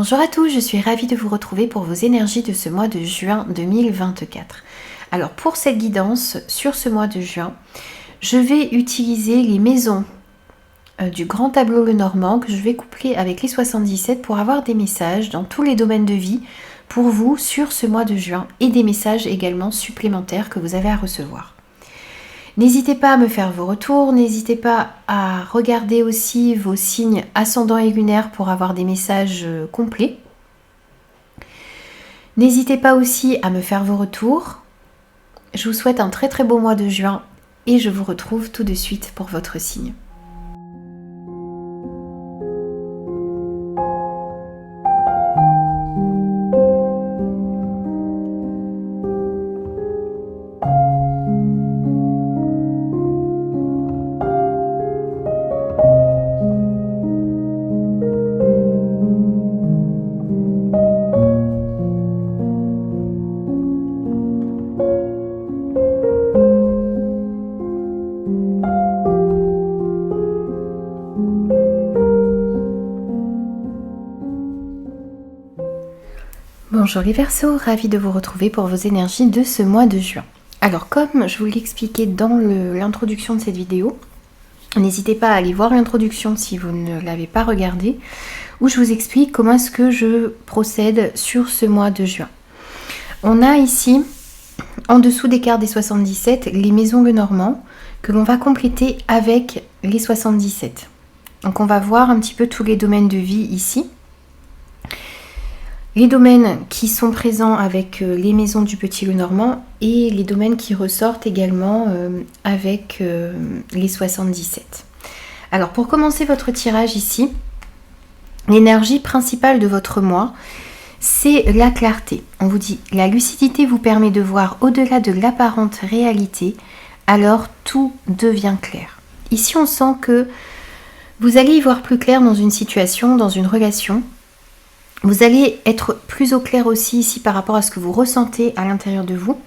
Bonjour à tous, je suis ravie de vous retrouver pour vos énergies de ce mois de juin 2024. Alors pour cette guidance sur ce mois de juin, je vais utiliser les maisons du grand tableau Lenormand que je vais coupler avec les 77 pour avoir des messages dans tous les domaines de vie pour vous sur ce mois de juin et des messages également supplémentaires que vous avez à recevoir. N'hésitez pas à me faire vos retours, n'hésitez pas à regarder aussi vos signes ascendants et lunaires pour avoir des messages complets. N'hésitez pas aussi à me faire vos retours. Je vous souhaite un très très beau mois de juin et je vous retrouve tout de suite pour votre signe. Bonjour les Verseaux, ravie de vous retrouver pour vos énergies de ce mois de juin. Alors comme je vous l'expliquais dans l'introduction de cette vidéo, n'hésitez pas à aller voir l'introduction si vous ne l'avez pas regardée, où je vous explique comment est-ce que je procède sur ce mois de juin. On a ici, en dessous des cartes des 77, les maisons Lenormand que l'on va compléter avec les 77. Donc on va voir un petit peu tous les domaines de vie ici. Les domaines qui sont présents avec les maisons du Petit Lenormand et les domaines qui ressortent également avec les 77. Alors pour commencer votre tirage ici, l'énergie principale de votre mois, c'est la clarté. On vous dit, la lucidité vous permet de voir au-delà de l'apparente réalité, alors tout devient clair. Ici on sent que vous allez y voir plus clair dans une situation, dans une relation. Vous allez être plus au clair aussi ici par rapport à ce que vous ressentez à l'intérieur de vous.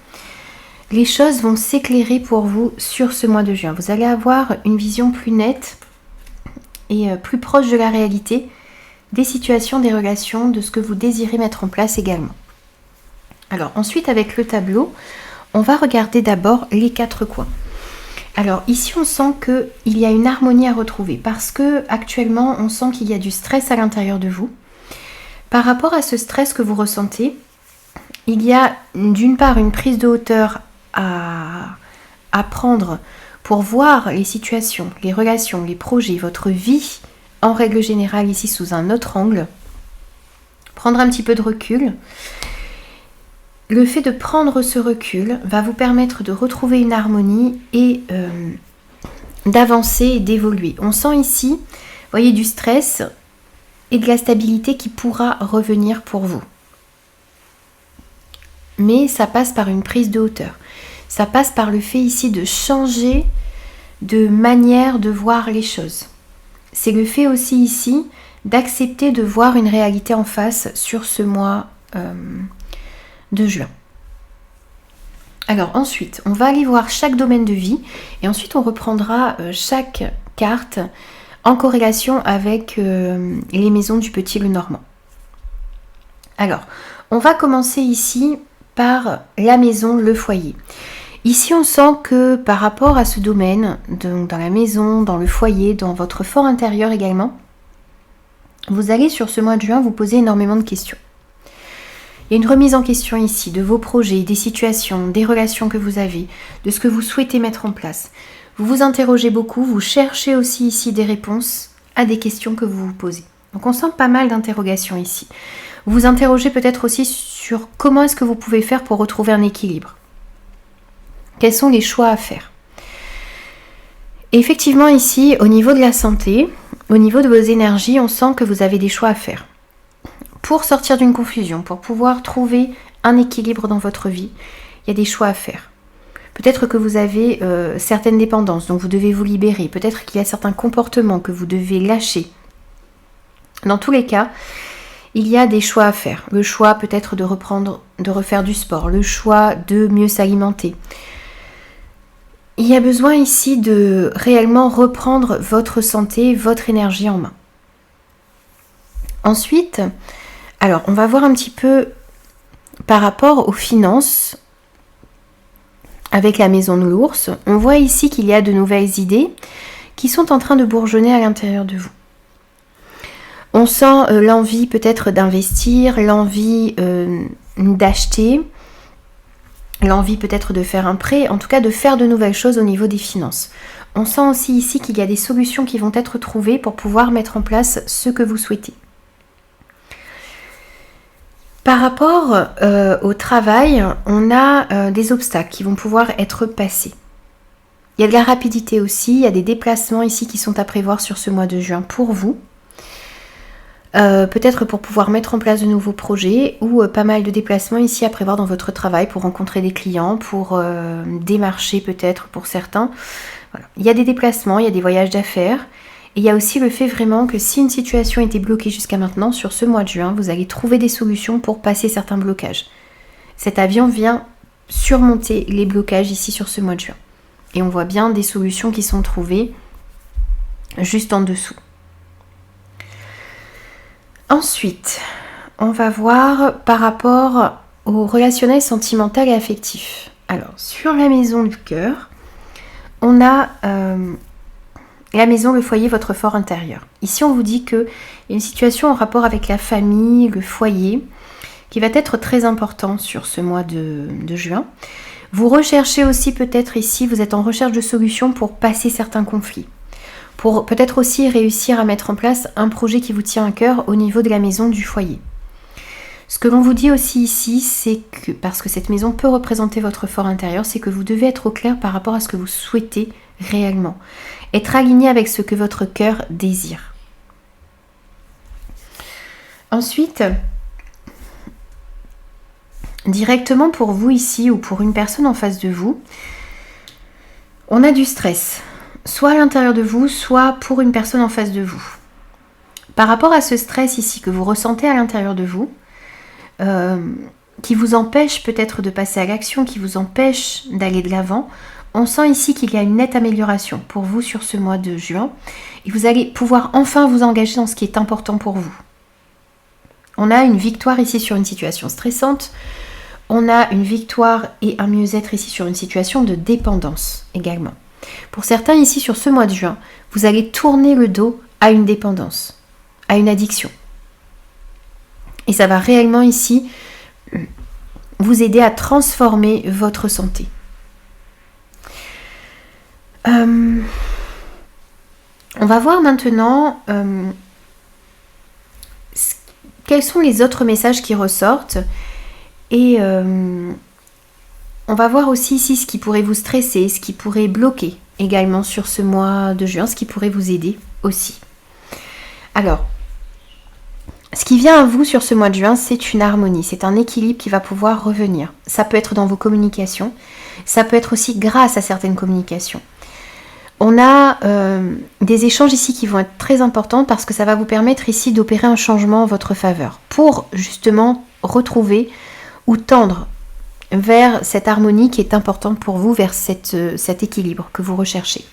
Les choses vont s'éclairer pour vous sur ce mois de juin. Vous allez avoir une vision plus nette et plus proche de la réalité, des situations, des relations, de ce que vous désirez mettre en place également. Alors ensuite avec le tableau, on va regarder d'abord les quatre coins. Alors ici on sent qu'il y a une harmonie à retrouver parce que actuellement on sent qu'il y a du stress à l'intérieur de vous. Par rapport à ce stress que vous ressentez, il y a d'une part une prise de hauteur à prendre pour voir les situations, les relations, les projets, votre vie en règle générale ici sous un autre angle. Prendre un petit peu de recul. Le fait de prendre ce recul va vous permettre de retrouver une harmonie et d'avancer et d'évoluer. On sent ici, vous voyez, du stress et de la stabilité qui pourra revenir pour vous. Mais ça passe par une prise de hauteur. Ça passe par le fait ici de changer de manière de voir les choses. C'est le fait aussi ici d'accepter de voir une réalité en face sur ce mois de juin. Alors ensuite, on va aller voir chaque domaine de vie et ensuite on reprendra chaque carte en corrélation avec les maisons du Petit Lenormand. Alors, on va commencer ici par la maison, le foyer. Ici, on sent que par rapport à ce domaine, donc dans la maison, dans le foyer, dans votre fort intérieur également, vous allez sur ce mois de juin vous poser énormément de questions. Il y a une remise en question ici de vos projets, des situations, des relations que vous avez, de ce que vous souhaitez mettre en place. Vous vous interrogez beaucoup, vous cherchez aussi ici des réponses à des questions que vous vous posez. Donc on sent pas mal d'interrogations ici. Vous vous interrogez peut-être aussi sur comment est-ce que vous pouvez faire pour retrouver un équilibre. Quels sont les choix à faire? Et effectivement ici, au niveau de la santé, au niveau de vos énergies, on sent que vous avez des choix à faire. Pour sortir d'une confusion, pour pouvoir trouver un équilibre dans votre vie, il y a des choix à faire. Peut-être que vous avez certaines dépendances, donc vous devez vous libérer. Peut-être qu'il y a certains comportements que vous devez lâcher. Dans tous les cas, il y a des choix à faire. Le choix peut-être de refaire du sport. Le choix de mieux s'alimenter. Il y a besoin ici de réellement reprendre votre santé, votre énergie en main. Ensuite, Alors, on va voir un petit peu par rapport aux finances avec la maison de l'ours. On voit ici qu'il y a de nouvelles idées qui sont en train de bourgeonner à l'intérieur de vous. On sent l'envie peut-être d'investir, l'envie d'acheter, l'envie peut-être de faire un prêt, en tout cas de faire de nouvelles choses au niveau des finances. On sent aussi ici qu'il y a des solutions qui vont être trouvées pour pouvoir mettre en place ce que vous souhaitez. Par rapport au travail, on a des obstacles qui vont pouvoir être passés. Il y a de la rapidité aussi, il y a des déplacements ici qui sont à prévoir sur ce mois de juin pour vous. Peut-être pour pouvoir mettre en place de nouveaux projets ou pas mal de déplacements ici à prévoir dans votre travail pour rencontrer des clients, pour démarcher peut-être pour certains. Voilà. Il y a des déplacements, il y a des voyages d'affaires. Et il y a aussi le fait vraiment que si une situation était bloquée jusqu'à maintenant, sur ce mois de juin, vous allez trouver des solutions pour passer certains blocages. Cet avion vient surmonter les blocages ici sur ce mois de juin. Et on voit bien des solutions qui sont trouvées juste en dessous. Ensuite, on va voir par rapport au relationnel sentimental et affectif. Alors, sur la maison du cœur, on a... la maison, le foyer, votre fort intérieur. Ici, on vous dit qu'il y a une situation en rapport avec la famille, le foyer, qui va être très important sur ce mois de juin. Vous recherchez aussi peut-être ici, vous êtes en recherche de solutions pour passer certains conflits. Pour peut-être aussi réussir à mettre en place un projet qui vous tient à cœur au niveau de la maison du foyer. Ce que l'on vous dit aussi ici, c'est que, parce que cette maison peut représenter votre fort intérieur, c'est que vous devez être au clair par rapport à ce que vous souhaitez réellement. Être aligné avec ce que votre cœur désire. Ensuite, directement pour vous ici ou pour une personne en face de vous, on a du stress. Soit à l'intérieur de vous, soit pour une personne en face de vous. Par rapport à ce stress ici que vous ressentez à l'intérieur de vous, qui vous empêche peut-être de passer à l'action, qui vous empêche d'aller de l'avant, on sent ici qu'il y a une nette amélioration pour vous sur ce mois de juin et vous allez pouvoir enfin vous engager dans ce qui est important pour vous. On a une victoire ici sur une situation stressante, on a une victoire et un mieux-être ici sur une situation de dépendance également. Pour certains ici sur ce mois de juin, vous allez tourner le dos à une dépendance, à une addiction. Et ça va réellement ici vous aider à transformer votre santé. On va voir maintenant quels sont les autres messages qui ressortent et on va voir aussi ici ce qui pourrait vous stresser, ce qui pourrait bloquer également sur ce mois de juin, ce qui pourrait vous aider aussi. Alors, ce qui vient à vous sur ce mois de juin, c'est une harmonie, c'est un équilibre qui va pouvoir revenir. Ça peut être dans vos communications, ça peut être aussi grâce à certaines communications. On a des échanges ici qui vont être très importants parce que ça va vous permettre ici d'opérer un changement en votre faveur pour justement retrouver ou tendre vers cette harmonie qui est importante pour vous, vers cet équilibre que vous recherchez.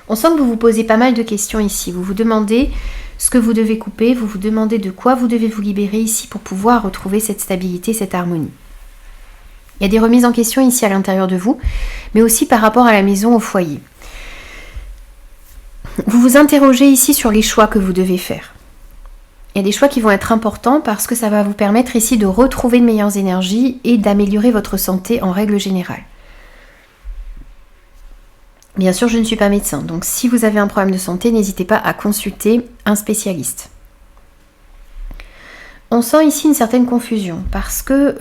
On sent que vous vous posez pas mal de questions ici. Vous vous demandez ce que vous devez couper, vous vous demandez de quoi vous devez vous libérer ici pour pouvoir retrouver cette stabilité, cette harmonie. Il y a des remises en question ici à l'intérieur de vous, mais aussi par rapport à la maison, au foyer. Vous vous interrogez ici sur les choix que vous devez faire. Il y a des choix qui vont être importants parce que ça va vous permettre ici de retrouver de meilleures énergies et d'améliorer votre santé en règle générale. Bien sûr, je ne suis pas médecin, donc si vous avez un problème de santé, n'hésitez pas à consulter un spécialiste. On sent ici une certaine confusion parce que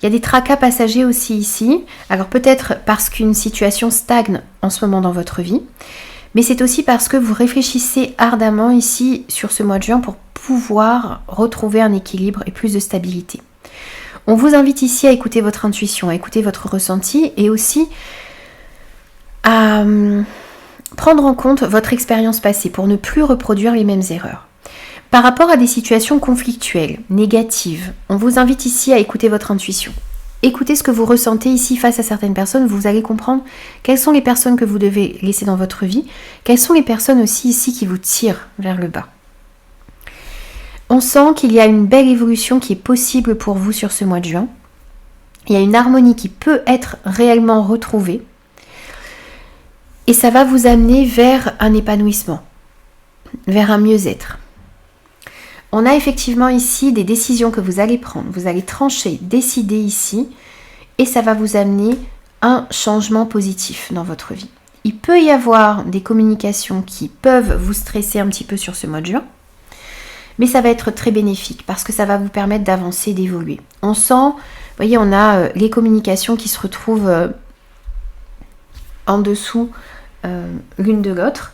il y a des tracas passagers aussi ici. Alors peut-être parce qu'une situation stagne en ce moment dans votre vie, mais c'est aussi parce que vous réfléchissez ardemment ici sur ce mois de juin pour pouvoir retrouver un équilibre et plus de stabilité. On vous invite ici à écouter votre intuition, à écouter votre ressenti et aussi à prendre en compte votre expérience passée pour ne plus reproduire les mêmes erreurs. Par rapport à des situations conflictuelles, négatives, on vous invite ici à écouter votre intuition. Écoutez ce que vous ressentez ici face à certaines personnes, vous allez comprendre quelles sont les personnes que vous devez laisser dans votre vie, quelles sont les personnes aussi ici qui vous tirent vers le bas. On sent qu'il y a une belle évolution qui est possible pour vous sur ce mois de juin. Il y a une harmonie qui peut être réellement retrouvée. Et ça va vous amener vers un épanouissement, vers un mieux-être. On a effectivement ici des décisions que vous allez prendre. Vous allez trancher, décider ici. Et ça va vous amener un changement positif dans votre vie. Il peut y avoir des communications qui peuvent vous stresser un petit peu sur ce mois de juin. Mais ça va être très bénéfique parce que ça va vous permettre d'avancer, d'évoluer. On sent, vous voyez, on a les communications qui se retrouvent en dessous l'une de l'autre.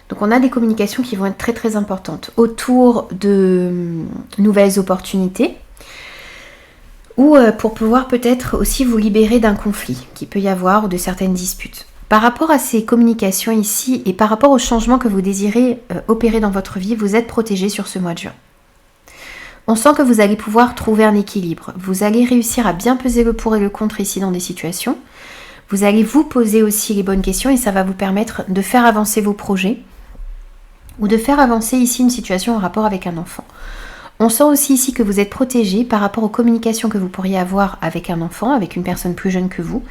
Donc on a des communications qui vont être très très importantes autour de nouvelles opportunités ou pour pouvoir peut-être aussi vous libérer d'un conflit qui peut y avoir ou de certaines disputes. Par rapport à ces communications ici et par rapport au changement que vous désirez opérer dans votre vie, vous êtes protégé sur ce mois de juin. On sent que vous allez pouvoir trouver un équilibre. Vous allez réussir à bien peser le pour et le contre ici dans des situations. Vous allez vous poser aussi les bonnes questions et ça va vous permettre de faire avancer vos projets ou de faire avancer ici une situation en rapport avec un enfant. On sent aussi ici que vous êtes protégé par rapport aux communications que vous pourriez avoir avec un enfant, avec une personne plus jeune que vous.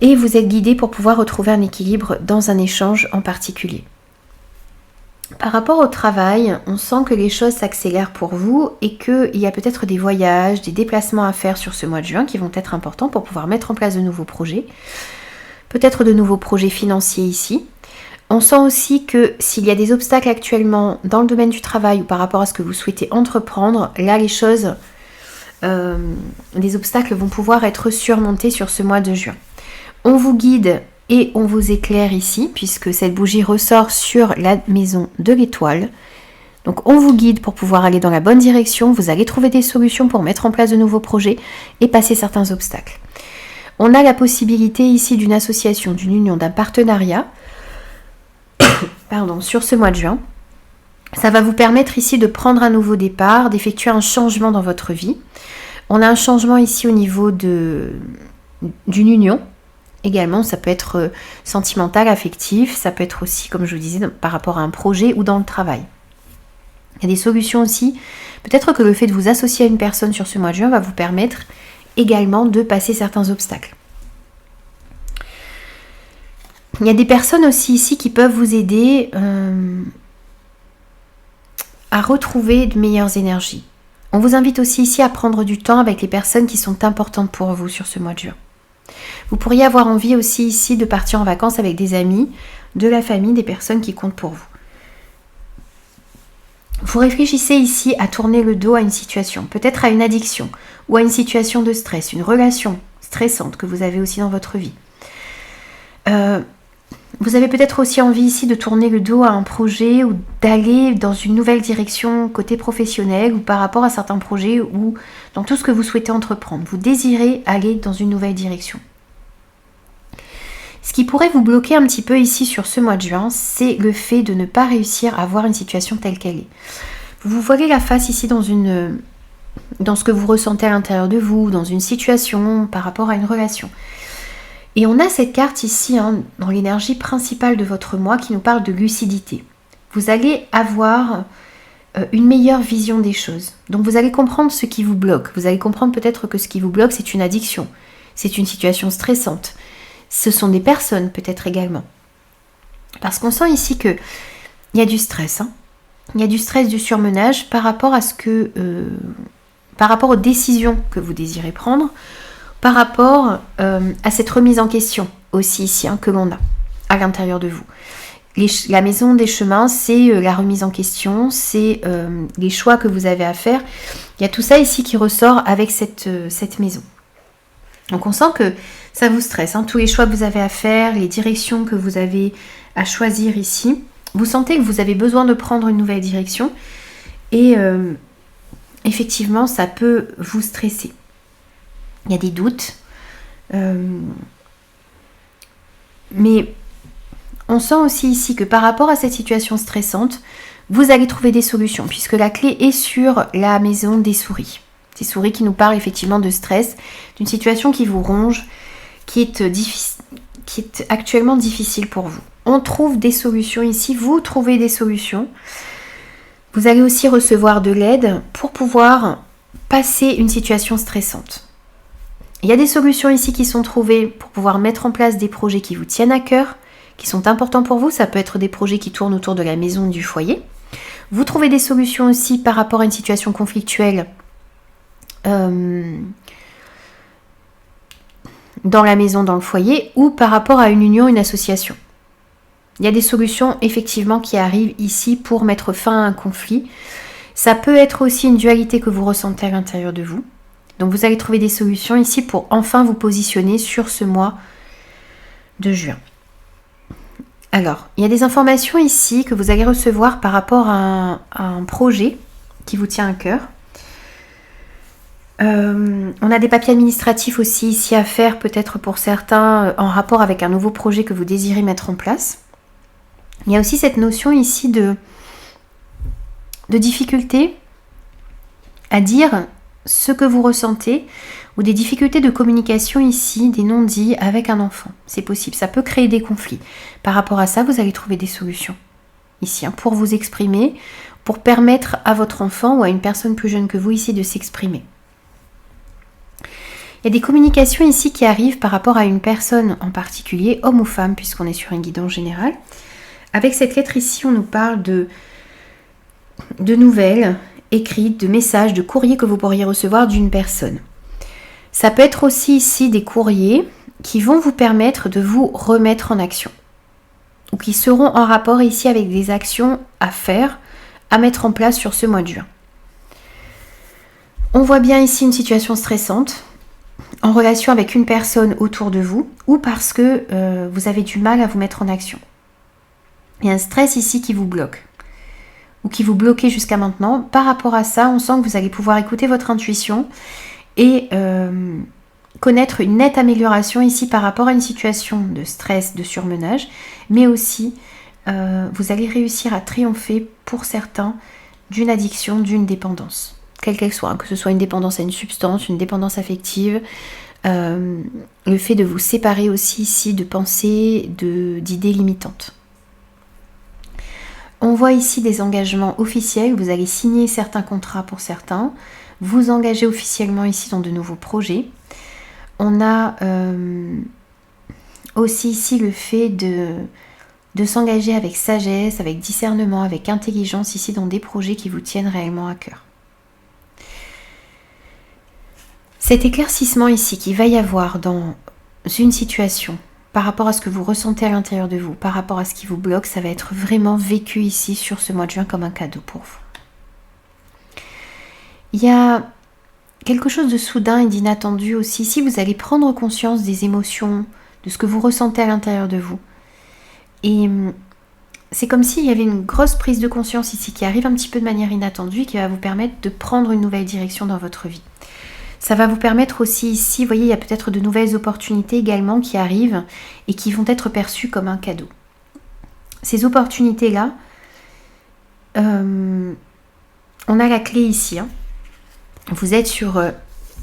Et vous êtes guidé pour pouvoir retrouver un équilibre dans un échange en particulier. Par rapport au travail, on sent que les choses s'accélèrent pour vous et qu'il y a peut-être des voyages, des déplacements à faire sur ce mois de juin qui vont être importants pour pouvoir mettre en place de nouveaux projets. Peut-être de nouveaux projets financiers ici. On sent aussi que s'il y a des obstacles actuellement dans le domaine du travail ou par rapport à ce que vous souhaitez entreprendre, là les choses, les obstacles vont pouvoir être surmontés sur ce mois de juin. On vous guide et on vous éclaire ici, puisque cette bougie ressort sur la maison de l'étoile. Donc on vous guide pour pouvoir aller dans la bonne direction, vous allez trouver des solutions pour mettre en place de nouveaux projets et passer certains obstacles. On a la possibilité ici d'une association, d'une union, d'un partenariat sur ce mois de juin. Ça va vous permettre ici de prendre un nouveau départ, d'effectuer un changement dans votre vie. On a un changement ici au niveau d'une union. Également, ça peut être sentimental, affectif, ça peut être aussi, comme je vous disais, par rapport à un projet ou dans le travail. Il y a des solutions aussi. Peut-être que le fait de vous associer à une personne sur ce mois de juin va vous permettre également de passer certains obstacles. Il y a des personnes aussi ici qui peuvent vous aider à retrouver de meilleures énergies. On vous invite aussi ici à prendre du temps avec les personnes qui sont importantes pour vous sur ce mois de juin. Vous pourriez avoir envie aussi ici de partir en vacances avec des amis, de la famille, des personnes qui comptent pour vous. Vous réfléchissez ici à tourner le dos à une situation, peut-être à une addiction ou à une situation de stress, une relation stressante que vous avez aussi dans votre vie. Vous avez peut-être aussi envie ici de tourner le dos à un projet ou d'aller dans une nouvelle direction côté professionnel ou par rapport à certains projets ou dans tout ce que vous souhaitez entreprendre. Vous désirez aller dans une nouvelle direction. Ce qui pourrait vous bloquer un petit peu ici sur ce mois de juin, c'est le fait de ne pas réussir à voir une situation telle qu'elle est. Vous vous voilez la face ici dans ce que vous ressentez à l'intérieur de vous, dans une situation, par rapport à une relation. Et on a cette carte ici, dans l'énergie principale de votre mois, qui nous parle de lucidité. Vous allez avoir une meilleure vision des choses. Donc vous allez comprendre ce qui vous bloque. Vous allez comprendre peut-être que ce qui vous bloque, c'est une addiction. C'est une situation stressante. Ce sont des personnes peut-être également. Parce qu'on sent ici qu'il y a du stress. Il y a du stress, du surmenage par rapport à par rapport aux décisions que vous désirez prendre, par rapport à cette remise en question aussi ici que l'on a à l'intérieur de vous. La maison des chemins, c'est la remise en question, c'est les choix que vous avez à faire. Il y a tout ça ici qui ressort avec cette maison. Donc on sent que ça vous stresse, tous les choix que vous avez à faire, les directions que vous avez à choisir ici. Vous sentez que vous avez besoin de prendre une nouvelle direction et effectivement ça peut vous stresser. Il y a des doutes, mais on sent aussi ici que par rapport à cette situation stressante, vous allez trouver des solutions puisque la clé est sur la maison des souris. Ces souris qui nous parlent effectivement de stress, d'une situation qui vous ronge, qui est actuellement difficile pour vous. On trouve des solutions ici, vous trouvez des solutions. Vous allez aussi recevoir de l'aide pour pouvoir passer une situation stressante. Il y a des solutions ici qui sont trouvées pour pouvoir mettre en place des projets qui vous tiennent à cœur, qui sont importants pour vous. Ça peut être des projets qui tournent autour de la maison, du foyer. Vous trouvez des solutions aussi par rapport à une situation conflictuelle dans la maison, dans le foyer, ou par rapport à une union, une association. Il y a des solutions effectivement qui arrivent ici pour mettre fin à un conflit. Ça peut être aussi une dualité que vous ressentez à l'intérieur de vous. Donc vous allez trouver des solutions ici pour enfin vous positionner sur ce mois de juin. Alors, il y a des informations ici que vous allez recevoir par rapport à un projet qui vous tient à cœur. On a des papiers administratifs aussi ici à faire, peut-être pour certains, en rapport avec un nouveau projet que vous désirez mettre en place. Il y a aussi cette notion ici de difficulté à dire ce que vous ressentez, ou des difficultés de communication ici, des non-dits avec un enfant. C'est possible, ça peut créer des conflits. Par rapport à ça, vous allez trouver des solutions ici, pour vous exprimer, pour permettre à votre enfant ou à une personne plus jeune que vous ici de s'exprimer. Il y a des communications ici qui arrivent par rapport à une personne en particulier, homme ou femme, puisqu'on est sur un guidon général. Avec cette lettre ici, on nous parle de nouvelles écrites, de messages, de courriers que vous pourriez recevoir d'une personne. Ça peut être aussi ici des courriers qui vont vous permettre de vous remettre en action, ou qui seront en rapport ici avec des actions à faire, à mettre en place sur ce mois de juin. On voit bien ici une situation stressante, en relation avec une personne autour de vous, ou parce que vous avez du mal à vous mettre en action. Il y a un stress ici qui vous bloque, ou qui vous bloquait jusqu'à maintenant. Par rapport à ça, on sent que vous allez pouvoir écouter votre intuition et connaître une nette amélioration ici par rapport à une situation de stress, de surmenage, mais aussi vous allez réussir à triompher pour certains d'une addiction, d'une dépendance, quelle qu'elle soit, que ce soit une dépendance à une substance, une dépendance affective, le fait de vous séparer aussi ici de pensées, d'idées limitantes. On voit ici des engagements officiels, vous allez signer certains contrats pour certains, vous engager officiellement ici dans de nouveaux projets. On a aussi ici le fait de s'engager avec sagesse, avec discernement, avec intelligence ici dans des projets qui vous tiennent réellement à cœur. Cet éclaircissement ici qu'il va y avoir dans une situation, par rapport à ce que vous ressentez à l'intérieur de vous, par rapport à ce qui vous bloque, ça va être vraiment vécu ici sur ce mois de juin comme un cadeau pour vous. Il y a quelque chose de soudain et d'inattendu aussi. Ici, vous allez prendre conscience des émotions, de ce que vous ressentez à l'intérieur de vous. Et c'est comme s'il y avait une grosse prise de conscience ici qui arrive un petit peu de manière inattendue et qui va vous permettre de prendre une nouvelle direction dans votre vie. Ça va vous permettre aussi ici, vous voyez, il y a peut-être de nouvelles opportunités également qui arrivent et qui vont être perçues comme un cadeau. Ces opportunités-là, on a la clé ici. Vous êtes sur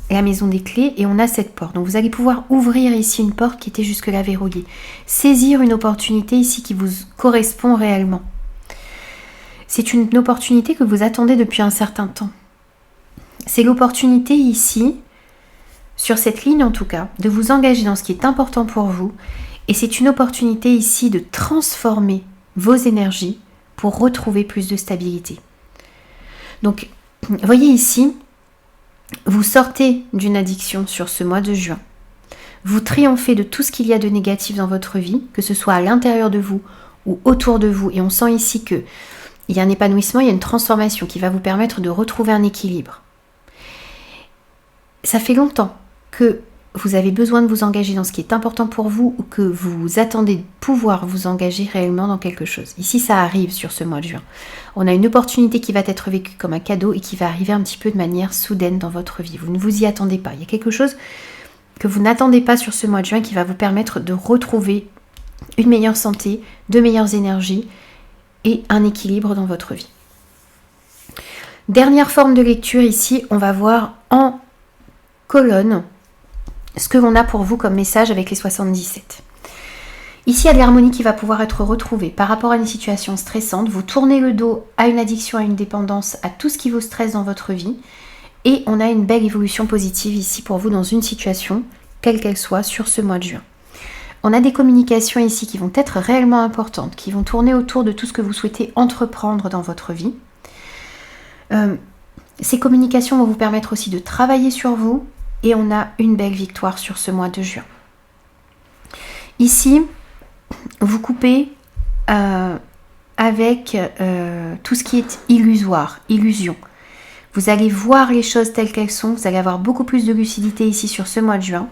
la maison des clés et on a cette porte. Donc vous allez pouvoir ouvrir ici une porte qui était jusque-là verrouillée. Saisir une opportunité ici qui vous correspond réellement. C'est une opportunité que vous attendez depuis un certain temps. C'est l'opportunité ici, sur cette ligne en tout cas, de vous engager dans ce qui est important pour vous. Et c'est une opportunité ici de transformer vos énergies pour retrouver plus de stabilité. Donc, voyez ici, vous sortez d'une addiction sur ce mois de juin. Vous triomphez de tout ce qu'il y a de négatif dans votre vie, que ce soit à l'intérieur de vous ou autour de vous. Et on sent ici qu'il y a un épanouissement, il y a une transformation qui va vous permettre de retrouver un équilibre. Ça fait longtemps que vous avez besoin de vous engager dans ce qui est important pour vous ou que vous attendez de pouvoir vous engager réellement dans quelque chose. Ici, ça arrive sur ce mois de juin. On a une opportunité qui va être vécue comme un cadeau et qui va arriver un petit peu de manière soudaine dans votre vie. Vous ne vous y attendez pas. Il y a quelque chose que vous n'attendez pas sur ce mois de juin qui va vous permettre de retrouver une meilleure santé, de meilleures énergies et un équilibre dans votre vie. Dernière forme de lecture ici, on va voir en colonne ce que l'on a pour vous comme message avec les 77. Ici, il y a de l'harmonie qui va pouvoir être retrouvée par rapport à une situation stressante. Vous tournez le dos à une addiction, à une dépendance, à tout ce qui vous stresse dans votre vie. Et on a une belle évolution positive ici pour vous dans une situation, quelle qu'elle soit, sur ce mois de juin. On a des communications ici qui vont être réellement importantes, qui vont tourner autour de tout ce que vous souhaitez entreprendre dans votre vie. Ces communications vont vous permettre aussi de travailler sur vous. Et on a une belle victoire sur ce mois de juin. Ici, vous coupez avec tout ce qui est illusoire, illusion. Vous allez voir les choses telles qu'elles sont, vous allez avoir beaucoup plus de lucidité ici sur ce mois de juin.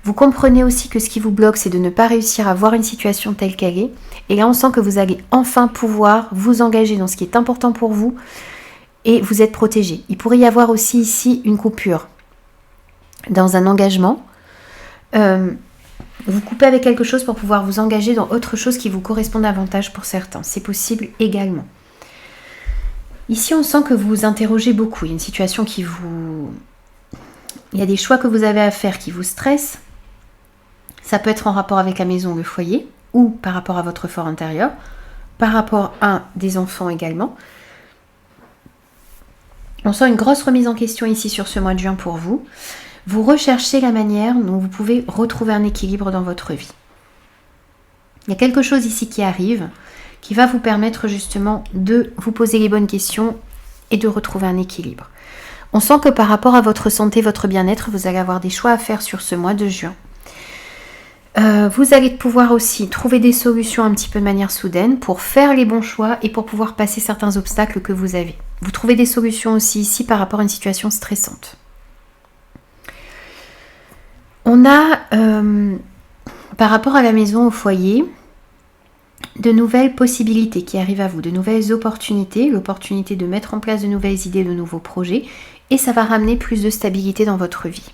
Vous comprenez aussi que ce qui vous bloque, c'est de ne pas réussir à voir une situation telle qu'elle est. Et là, on sent que vous allez enfin pouvoir vous engager dans ce qui est important pour vous et vous êtes protégé. Il pourrait y avoir aussi ici une coupure dans un engagement. Vous coupez avec quelque chose pour pouvoir vous engager dans autre chose qui vous correspond davantage pour certains. C'est possible également. Ici, on sent que vous vous interrogez beaucoup. Il y a une situation qui vous... Il y a des choix que vous avez à faire qui vous stressent. Ça peut être en rapport avec la maison ou le foyer, ou par rapport à votre fort intérieur, par rapport à des enfants également. On sent une grosse remise en question ici sur ce mois de juin pour vous. Vous recherchez la manière dont vous pouvez retrouver un équilibre dans votre vie. Il y a quelque chose ici qui arrive, qui va vous permettre justement de vous poser les bonnes questions et de retrouver un équilibre. On sent que par rapport à votre santé, votre bien-être, vous allez avoir des choix à faire sur ce mois de juin. Vous allez pouvoir aussi trouver des solutions un petit peu de manière soudaine pour faire les bons choix et pour pouvoir passer certains obstacles que vous avez. Vous trouvez des solutions aussi ici par rapport à une situation stressante. On a, par rapport à la maison, au foyer, de nouvelles possibilités qui arrivent à vous, de nouvelles opportunités, l'opportunité de mettre en place de nouvelles idées, de nouveaux projets, et ça va ramener plus de stabilité dans votre vie.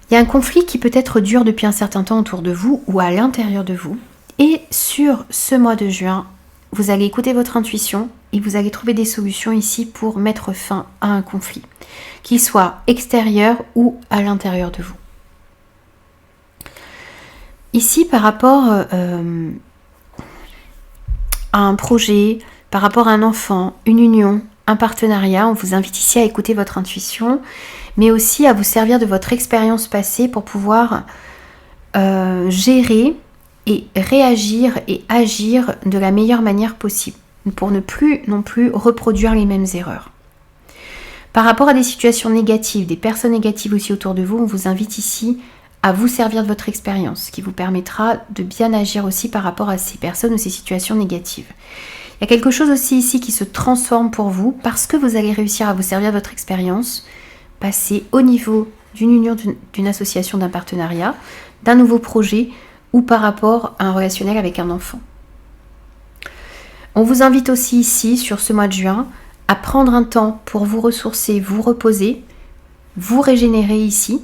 Il y a un conflit qui peut-être dure depuis un certain temps autour de vous ou à l'intérieur de vous, et sur ce mois de juin, vous allez écouter votre intuition et vous allez trouver des solutions ici pour mettre fin à un conflit, qu'il soit extérieur ou à l'intérieur de vous. Ici, par rapport à un projet, par rapport à un enfant, une union, un partenariat, on vous invite ici à écouter votre intuition, mais aussi à vous servir de votre expérience passée pour pouvoir gérer et réagir et agir de la meilleure manière possible, pour ne plus non plus reproduire les mêmes erreurs. Par rapport à des situations négatives, des personnes négatives aussi autour de vous, on vous invite ici à vous servir de votre expérience, ce qui vous permettra de bien agir aussi par rapport à ces personnes ou ces situations négatives. Il y a quelque chose aussi ici qui se transforme pour vous parce que vous allez réussir à vous servir de votre expérience, passer au niveau d'une union, d'une association, d'un partenariat, d'un nouveau projet ou par rapport à un relationnel avec un enfant. On vous invite aussi ici, sur ce mois de juin, à prendre un temps pour vous ressourcer, vous reposer, vous régénérer ici.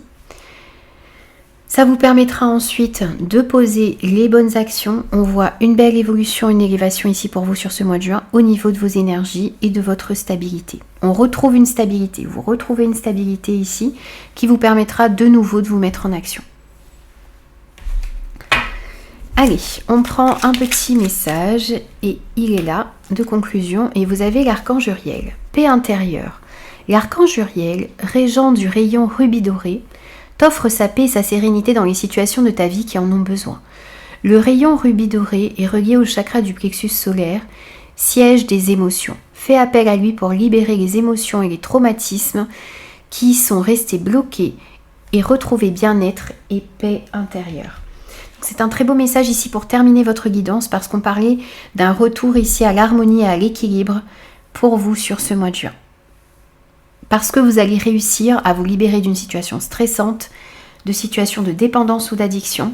Ça vous permettra ensuite de poser les bonnes actions. On voit une belle évolution, une élévation ici pour vous sur ce mois de juin au niveau de vos énergies et de votre stabilité. On retrouve une stabilité, vous retrouvez une stabilité ici qui vous permettra de nouveau de vous mettre en action. Allez, on prend un petit message et il est là, de conclusion. Et vous avez l'archange Uriel, paix intérieure. L'archange Uriel, régent du rayon rubis doré, t'offre sa paix et sa sérénité dans les situations de ta vie qui en ont besoin. Le rayon rubis doré est relié au chakra du plexus solaire, siège des émotions. Fais appel à lui pour libérer les émotions et les traumatismes qui sont restés bloqués et retrouver bien-être et paix intérieure. C'est un très beau message ici pour terminer votre guidance parce qu'on parlait d'un retour ici à l'harmonie et à l'équilibre pour vous sur ce mois de juin. Parce que vous allez réussir à vous libérer d'une situation stressante, de situation de dépendance ou d'addiction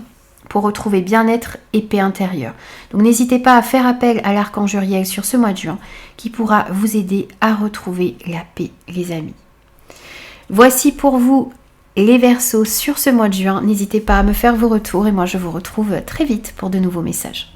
pour retrouver bien-être et paix intérieure. Donc n'hésitez pas à faire appel à l'archange Uriel sur ce mois de juin qui pourra vous aider à retrouver la paix, les amis. Voici pour vous les Verseaux sur ce mois de juin. N'hésitez pas à me faire vos retours et moi je vous retrouve très vite pour de nouveaux messages.